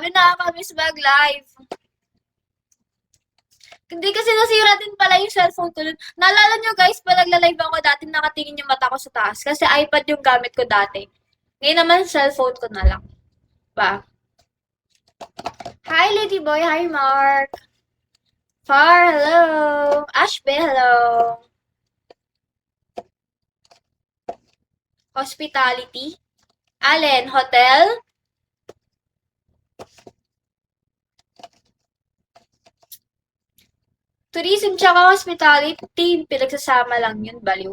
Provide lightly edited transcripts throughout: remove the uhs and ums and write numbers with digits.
Grabe, nakakamiss mag-live. Hindi kasi nasira din pala yung cellphone ko nun. Naalala nyo guys, pag nagla-live ako dati, nakatingin yung mata ko sa taas. Kasi iPad yung gamit ko dati. Ngayon naman, cellphone ko na lang. Ba? Hi, Lady Boy. Hi, Mark. Far, hello. Ashby, hello. Hospitality. Allen, hotel. Tourism tsaka hospitality, pinagsasama lang yun, baliw.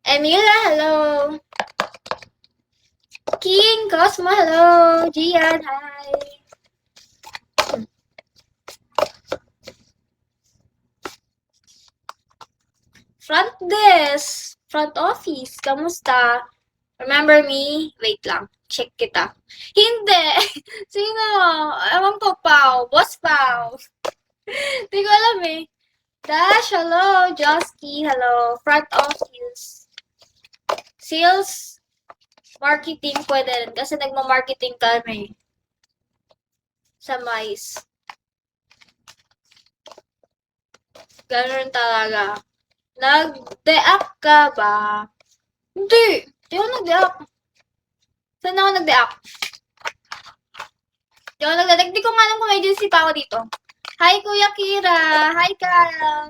Emilia, hello. King, Cosmo, hello. Gian, hi. Front desk, front office, kamusta? Remember me? Wait lang, check kita. Hindi! Sino? Ewan ko, Pao. Boss Pao. Hindi ko alam eh. Dash, hello. Josky, hello. Front office. Sales, marketing, pwede rin. Kasi nagma-marketing kami. Sa Mais. Ganun talaga. Nag-deact ka ba? Hindi. Hindi ako nag-deact. Saan ako nag-deact? Hindi ako nag-deact. Hindi ko nga alam kung may agency pa ako dito. Hi, Kuya Kira. Hi, Kara.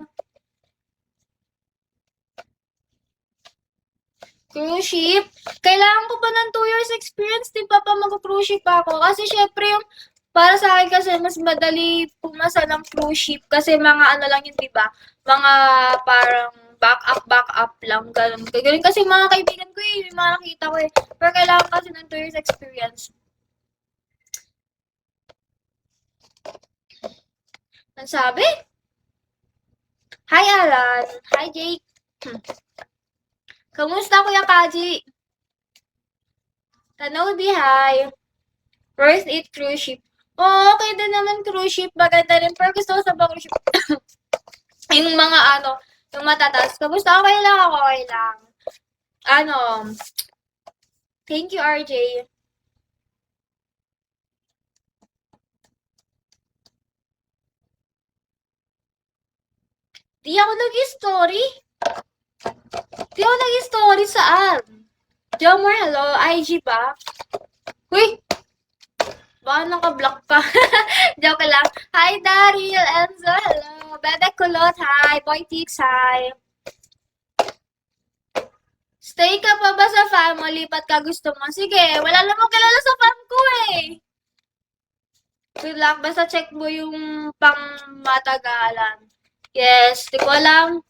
Cruise ship? Kailangan ko pa ng 2 years experience, di pa mag-cruise ship ako. Kasi syempre yung, para sa akin kasi mas madali pumasa ng cruise ship. Kasi mga ano lang yun, di ba? Mga parang back up lang. Ganun. Ganun kasi mga kaibigan ko eh, may mga nakita ko eh. Pero kailangan kasi ng 2 years experience. Ang sabi? Hi, Alan. Hi, Jake. Kamusta, Kuya Kaji? Tanobi, hi. Worth it, cruise ship. Oo, okay din naman cruise ship. Maganda rin. Pero gusto ko sa cruise ship. Yung mga ano, yung matatas. Kamusta? Okay lang ako. Okay lang. Ano, thank you, RJ. Di ako nag-story. Di ako nag-story saan? Jomar, hello. IG ba? Uy! Baka naka-block ka. Joke lang. Hi, Daryl. Enzo, hello. Bebe Kulot, hi. Boy Tix, hi. Stay ka pa ba sa family? Ba't ka gusto mo? Sige, wala namang kilala sa fam ko eh. Good luck. Basta check mo yung pang matagalan. Yes, di ko alam.